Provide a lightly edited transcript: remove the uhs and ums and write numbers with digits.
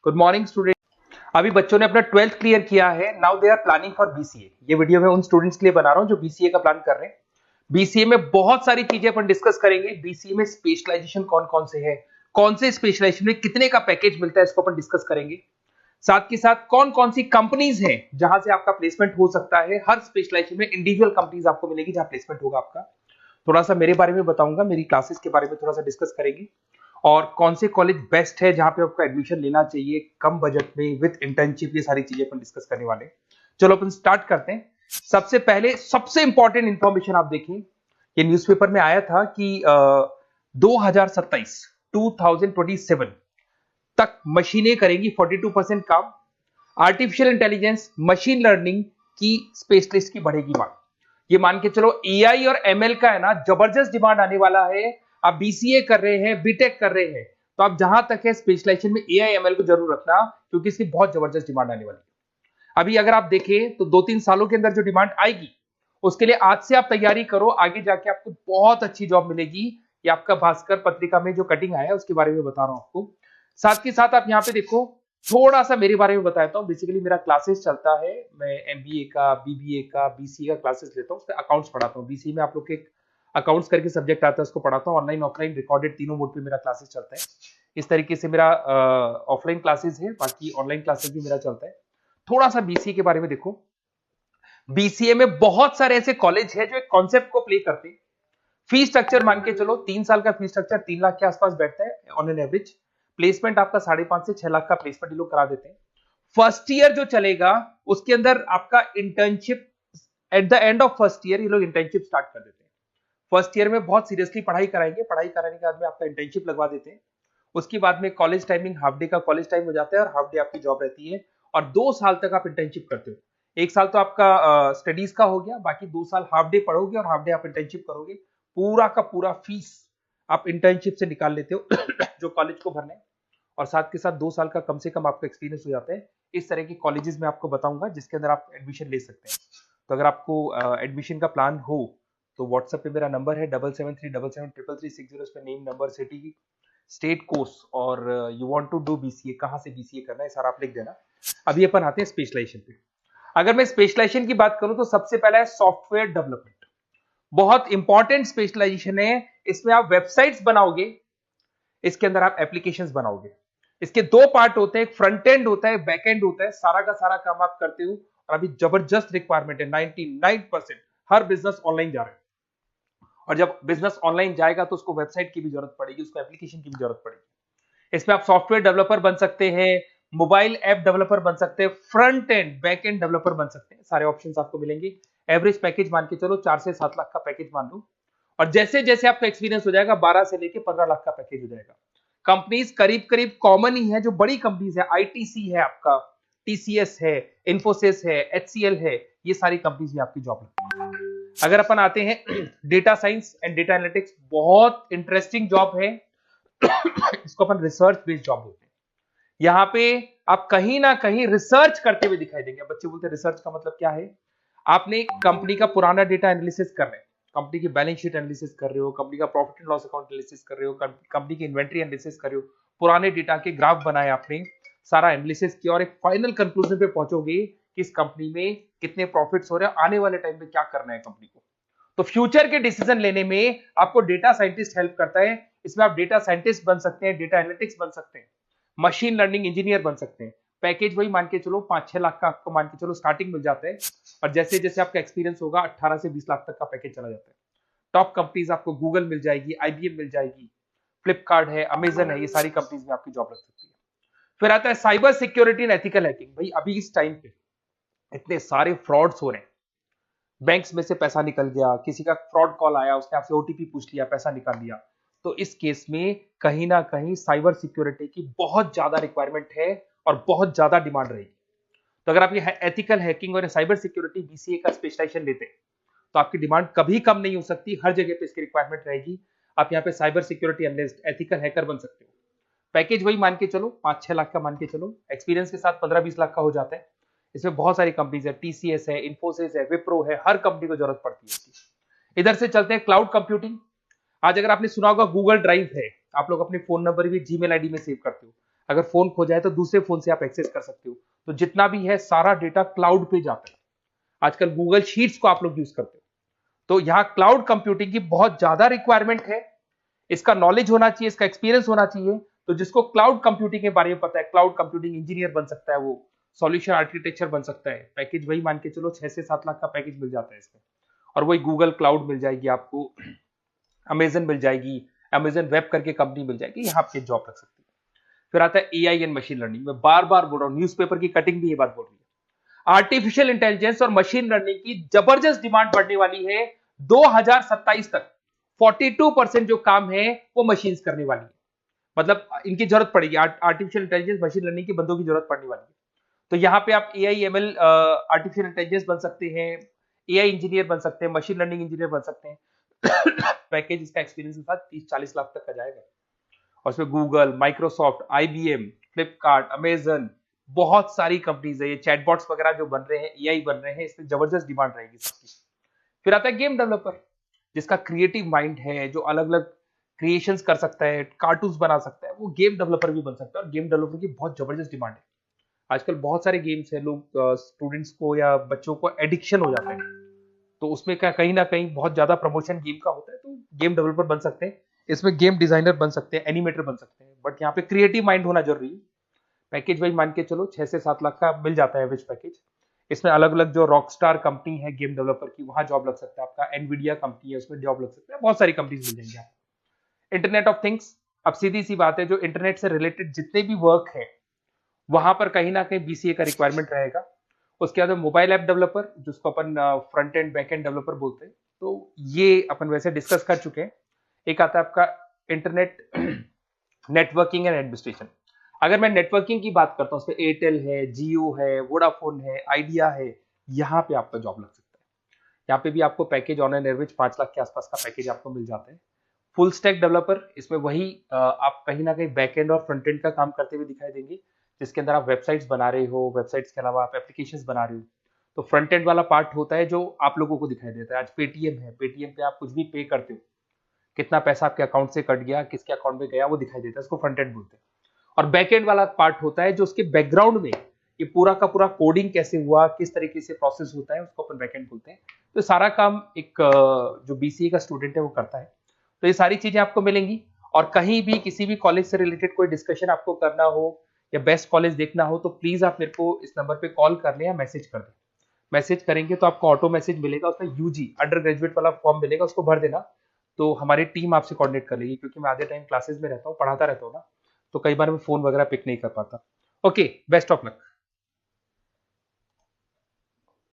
Good morning student. अभी बच्चों ने अपना 12th क्लियर किया है। Now they are planning for BCA. ये वीडियो मैं उन स्टूडेंट्स के लिए बना रहा हूं जो बीसीए का प्लान कर रहे हैं। बीसीए में बहुत सारी चीजें अपन डिस्कस करेंगे। बीसीए में स्पेशलाइजेशन कौन कौन से है, कौन से स्पेशलाइजेशन में कितने का पैकेज मिलता है, इसको अपन डिस्कस करेंगे। साथ के साथ कौन कौन सी कंपनीज हैं जहां से आपका प्लेसमेंट हो सकता है। हर स्पेशलाइजेशन में इंडिविजुअल कंपनीज आपको मिलेगी जहां प्लेसमेंट होगा आपका। थोड़ा सा मेरे बारे में बताऊंगा, मेरी क्लासेस के बारे में थोड़ा सा डिस्कस करेंगे और कौन से कॉलेज बेस्ट है जहां पे आपको एडमिशन लेना चाहिए कम बजट में विद इंटर्नशिप। ये सारी चीजें अपन डिस्कस करने वाले हैं। चलो अपन स्टार्ट करते हैं। सबसे पहले सबसे इंपॉर्टेंट इंफॉर्मेशन आप देखिए, ये न्यूज़पेपर में आया था कि 2027 तक मशीनें करेंगी 42% काम। आर्टिफिशियल इंटेलिजेंस, मशीन लर्निंग की स्पेशलिस्ट की बढ़ेगी मांग। ये मान के चलो एआई और एमएल का है ना जबरदस्त डिमांड आने वाला है। आप बीसीए कर रहे हैं, बीटेक कर रहे हैं, तो आप जहां तक है स्पेशलाइजेशन में एआई एमएल को जरूर रखना, क्योंकि इसकी बहुत जबरदस्त डिमांड आने वाली है। अभी अगर आप देखें तो 2-3 सालों के अंदर जो डिमांड आएगी उसके लिए आज से आप तैयारी करो, आगे जाके आपको बहुत अच्छी जॉब मिलेगी। ये आपका भास्कर पत्रिका में जो कटिंग आया है उसके बारे में बता रहा हूं आपको। साथ के साथ आप यहाँ पे देखो, थोड़ा सा मेरे बारे में बताता हूँ। बेसिकली मेरा क्लासेस चलता है, मैं एमबीए का, बीबीए का, बीसीए का क्लासेस लेता हूँ, उसमें अकाउंट्स पढ़ाता हूँ। बीसीए में आप लोग के अकाउंट्स करके सब्जेक्ट आता है, उसको पढ़ाता हूँ। ऑनलाइन ऑफलाइन रिकॉर्डेड तीनों मोड पे मेरा क्लासेस चलता है। इस तरीके से मेरा ऑफलाइन क्लासेस है, बाकी ऑनलाइन क्लासेस भी मेरा चलता है। थोड़ा सा बीसीए के बारे में देखो। बीसीए में बहुत सारे ऐसे कॉलेज है जो एक कॉन्सेप्ट को प्ले करते हैं। फी स्ट्रक्चर मान के चलो 3 साल का फी स्ट्रक्चर 3 लाख के आसपास बैठता है ऑन एन एवरेज। प्लेसमेंट आपका 5.5 से 6 लाख का प्लेसमेंट ये लोग करा देते हैं। फर्स्ट ईयर जो चलेगा उसके अंदर आपका internship, at the end of first year ये लोग इंटर्नशिप स्टार्ट कर देते हैं। फर्स्ट ईयर में बहुत सीरियसली पढ़ाई कराएंगे, पढ़ाई कराने के बाद में आपका इंटर्नशिप लगवा देते हैं। उसके बाद में कॉलेज टाइमिंग हाफ डे का कॉलेज टाइम हो जाता है और हाफ डे आपकी जॉब रहती है। और 2 साल तक आप इंटर्नशिप करते हो। 1 साल तो आपका स्टडीज का हो गया, बाकी 2 साल हाफ डे पढ़ोगे और हाफ डे आप इंटर्नशिप करोगे। पूरा का पूरा फीस आप इंटर्नशिप से निकाल लेते हो जो कॉलेज को भरना है। और साथ के साथ 2 साल का कम से कम आपका एक्सपीरियंस हो जाता है। इस तरह के कॉलेजेस में आपको बताऊंगा जिसके अंदर आप एडमिशन ले सकते हैं। तो अगर आपको एडमिशन का प्लान हो तो व्हाट्सएप पे मेरा नंबर है 7737733360। इस पे name, number, city, state, course और you want to do BCA, कहां से बीसीए करना है सारा आप लिख देना। अभी अपन आते हैं स्पेशलाइजेशन पे। अगर मैं स्पेशलाइजेशन की बात करूं तो सबसे पहला है सॉफ्टवेयर डेवलपमेंट। बहुत इंपॉर्टेंट स्पेशलाइजेशन है। इसमें आप वेबसाइट्स बनाओगे, इसके अंदर आप एप्लीकेशंस बनाओगे। इसके 2 पार्ट होते हैं, एक फ्रंट एंड होता है, बैक एंड होता है। सारा का सारा काम आप करते हो और अभी जबरदस्त रिक्वायरमेंट है। 99% हर बिजनेस ऑनलाइन जा रहा है और जब बिजनेस ऑनलाइन जाएगा तो उसको वेबसाइट की भी जरूरत पड़ेगी, उसको एप्लीकेशन की भी जरूरत पड़ेगी। इसमें आप सॉफ्टवेयर डेवलपर बन सकते हैं, मोबाइल ऐप डेवलपर बन सकते हैं, front end back end developer बन सकते हैं। सारे ऑप्शंस आपको मिलेंगे। एवरेज पैकेज मान के चलो 4 से 7 लाख का पैकेज मान लो। और जैसे जैसे आपका एक्सपीरियंस हो जाएगा 12 से लेके 15 लाख का पैकेज हो जाएगा। कंपनीज करीब करीब कॉमन ही है, जो बड़ी कंपनीज है, आईटीसी है आपका, टीसीएस है, इन्फोसिस है, एचसीएल है, ये सारी कंपनीज में आपकी जॉब लगती है। अगर अपन आते हैं data science and data analytics, बहुत इंटरेस्टिंग जॉब है। इसको अपन रिसर्च बेस्ड जॉब बोलते हैं। यहाँ पे आप कहीं ना कहीं रिसर्च करते हुए दिखाई देंगे। बच्चे बोलते हैं रिसर्च का मतलब क्या है। आपने कंपनी का पुराना डेटा एनालिसिस कर रहे हैं, कंपनी की बैलेंस शीट एनालिसिस कर रहे हो, कंपनी का profit and loss account analysis कर रहे हो, कंपनी की इन्वेंट्री एनालिसिस कर रहे हो, पुराने डेटा के ग्राफ बनाए आपने, सारा एनालिसिस किया और एक फाइनल कंक्लूजन पे पहुंचोगे कि इस कंपनी में कितने प्रॉफिट्स हो रहे हैं, आने वाले टाइम पे क्या करना है कंपनी को। तो फ्यूचर के डिसीजन लेने में आपको डेटा साइंटिस्ट हेल्प करता है। इसमें आप डेटा साइंटिस्ट बन सकते हैं, डेटा एनालिटिक्स बन सकते हैं, मशीन लर्निंग इंजीनियर बन सकते हैं। पैकेज वही मान के चलो 5-6 लाख का आपको मान के चलो स्टार्टिंग मिल जाता है। और जैसे जैसे आपका एक्सपीरियंस होगा 18 से 20 लाख तक का पैकेज चला जाता है। टॉप कंपनीज आपको गूगल मिल जाएगी, आईबीएम मिल जाएगी, फ्लिपकार्ट है, अमेजन है, ये सारी कंपनीज में आपकी जॉब लग सकती है। फिर आता है cyber security and ethical hacking. भाई अभी इस टाइम पे इतने सारे फ्रॉड्स हो रहे हैं। बैंक्स में से पैसा निकल गया, किसी का फ्रॉड कॉल आया, उसने आपसे ओटीपी पूछ लिया, पैसा निकाल लिया। तो इस केस में कहीं ना कहीं साइबर सिक्योरिटी की बहुत ज्यादा रिक्वायरमेंट है और बहुत ज्यादा डिमांड रहेगी। तो अगर आप ये एथिकल हैकिंग और साइबर सिक्योरिटी बीसीए का स्पेशलाइजेशन लेते हैं तो आपकी डिमांड कभी कम नहीं हो सकती, हर जगह पे इसकी रिक्वायरमेंट रहेगी। आप यहाँ पे cyber security analyst, ethical hacker बन सकते हो। पैकेज वही मान के चलो 5-6 लाख का मान के चलो, एक्सपीरियंस के साथ 15-20 लाख का हो जाता है। इसमें बहुत सारी कंपनीज है, टीसीएस है, इन्फोसिस है, विप्रो है, हर कंपनी को जरूरत पड़ती है इसकी। इधर से चलते हैं क्लाउड कंप्यूटिंग। आज अगर आपने सुना होगा गूगल ड्राइव है, आप लोग अपने फोन नंबर भी जीमेल आईडी में सेव करते हो। अगर फोन खो जाए तो दूसरे फोन से आप एक्सेस कर सकते हो। तो जितना भी है सारा डेटा क्लाउड पे जाता है। आजकल गूगल शीट्स को आप लोग यूज करते हो, तो यहाँ क्लाउड कंप्यूटिंग की बहुत ज्यादा रिक्वायरमेंट है। इसका नॉलेज होना चाहिए, इसका एक्सपीरियंस होना चाहिए। तो जिसको क्लाउड कंप्यूटिंग के बारे में पता है, क्लाउड कंप्यूटिंग इंजीनियर बन सकता है, वो सॉल्यूशन आर्किटेक्चर बन सकता है। पैकेज वही मान के चलो 6 से 7 लाख का पैकेज मिल जाता है इसमें, और वही गूगल क्लाउड मिल जाएगी आपको, अमेजन मिल जाएगी, अमेजन वेब करके कंपनी मिल जाएगी, यहाँ पे जॉब लग सकती है। फिर आता है एआई एंड मशीन लर्निंग। मैं बार बार बोल रहा हूँ, न्यूज़पेपर की कटिंग भी ये बात बोल रही है। आर्टिफिशियल इंटेलिजेंस और मशीन लर्निंग की जबरदस्त डिमांड बढ़ने वाली है 2027 तक। 42% जो काम है वो मशीन्स करने वाली है, मतलब इनकी जरूरत पड़ेगी। आर्टिफिशियल इंटेलिजेंस मशीन लर्निंग की बंदों की जरूरत पड़ने वाली है। तो यहाँ पे आप एआई एमएल आर्टिफिशियल इंटेलिजेंस बन सकते हैं, एआई इंजीनियर बन सकते हैं, मशीन लर्निंग इंजीनियर बन सकते हैं। पैकेज इसका एक्सपीरियंस के साथ 30-40 लाख तक का जाएगा। और उसमें Google, Microsoft, IBM, Flipkart, Amazon, बहुत सारी कंपनीज है। ये चैटबॉट्स वगैरह जो बन रहे हैं, एआई बन रहे हैं, इसमें जबरदस्त डिमांड रहेगी सबकी। फिर आता है गेम डेवलपर, जिसका क्रिएटिव माइंड है, जो अलग अलग क्रिएशंस कर सकता है, कार्टून्स बना सकता है, वो गेम डेवलपर भी बन सकता है। और गेम डेवलपर की बहुत जबरदस्त डिमांड है। आजकल बहुत सारे गेम्स है, लोग स्टूडेंट्स को या बच्चों को एडिक्शन हो जाता है, तो उसमें क्या कहीं ना कहीं बहुत ज्यादा प्रमोशन गेम का होता है। तो गेम डेवलपर बन सकते हैं, इसमें गेम डिजाइनर बन सकते हैं, एनिमेटर बन सकते हैं, बट यहाँ पे क्रिएटिव माइंड होना जरूरी है। पैकेज वही मान के चलो 6 से 7 लाख का मिल जाता है एवरेज पैकेज। इसमें अलग अलग जो रॉकस्टार कंपनी है गेम डेवलपर की, वहां जॉब लग सकता है आपका। एनवीडिया कंपनी है, उसमें जॉब लग सकता है। बहुत सारी कंपनीज मिल जाएंगी आपको। इंटरनेट ऑफ थिंग्स, अब सीधी सी बात है, जो इंटरनेट से रिलेटेड जितने भी वर्क है वहां पर कहीं ना कहीं बीसीए का रिक्वायरमेंट रहेगा। उसके बाद मोबाइल ऐप डेवलपर, जिसको अपन front end back end developer बोलते हैं, तो ये अपन वैसे डिस्कस कर चुके हैं। एक आता है आपका इंटरनेट नेटवर्किंग एंड एडमिनिस्ट्रेशन। अगर मैं नेटवर्किंग की बात करता हूँ, उसमें एयरटेल है, जियो है, वोडाफोन है, आइडिया है, यहाँ पे आपका जॉब लग सकता है। यहाँ पे भी आपको package on an average 5 lakh के आसपास का पैकेज आपको मिल जाता है। फुल स्टैक डेवलपर, इसमें वही आप कहीं ना कहीं बैक एंड और फ्रंट एंड का काम करते हुए दिखाई देंगे, जिसके अंदर आप वेबसाइट्स बना रहे हो, वेबसाइट्स के अलावा आप एप्लीकेशंस बना रहे हो। तो फ्रंट एंड वाला पार्ट होता है जो आप लोगों को दिखाई देता है। आज पेटीएम है, पेटीएम पे आप कुछ भी पे करते हो, कितना पैसा आपके अकाउंट से कट गया, किसके अकाउंट में गया, वो दिखाई देता है, इसको फ्रंट एंड बोलते हैं। और बैक एंड वाला पार्ट होता है जो उसके बैकग्राउंड में ये पूरा का पूरा कोडिंग कैसे हुआ, किस तरीके से प्रोसेस होता है, उसको अपन बैक एंड बोलते हैं। तो सारा काम एक जो बीसीए का स्टूडेंट है वो करता है। तो ये सारी चीजें आपको मिलेंगी। और कहीं भी किसी भी कॉलेज से रिलेटेड कोई डिस्कशन आपको करना हो या बेस्ट कॉलेज देखना हो, तो प्लीज आप मेरे को इस नंबर पे कॉल कर लें या मैसेज कर दें। मैसेज करेंगे तो आपको ऑटो मैसेज मिलेगा, उसमें यूजी अंडर ग्रेजुएट वाला फॉर्म मिलेगा, उसको भर देना। तो हमारी टीम आपसे कोऑर्डिनेट कर लेगी, क्योंकि मैं आधे टाइम क्लासेस में रहता हूँ, पढ़ाता रहता हूँ ना, तो कई बार मैं फोन वगैरह पिक नहीं कर पाता। Okay, best of luck.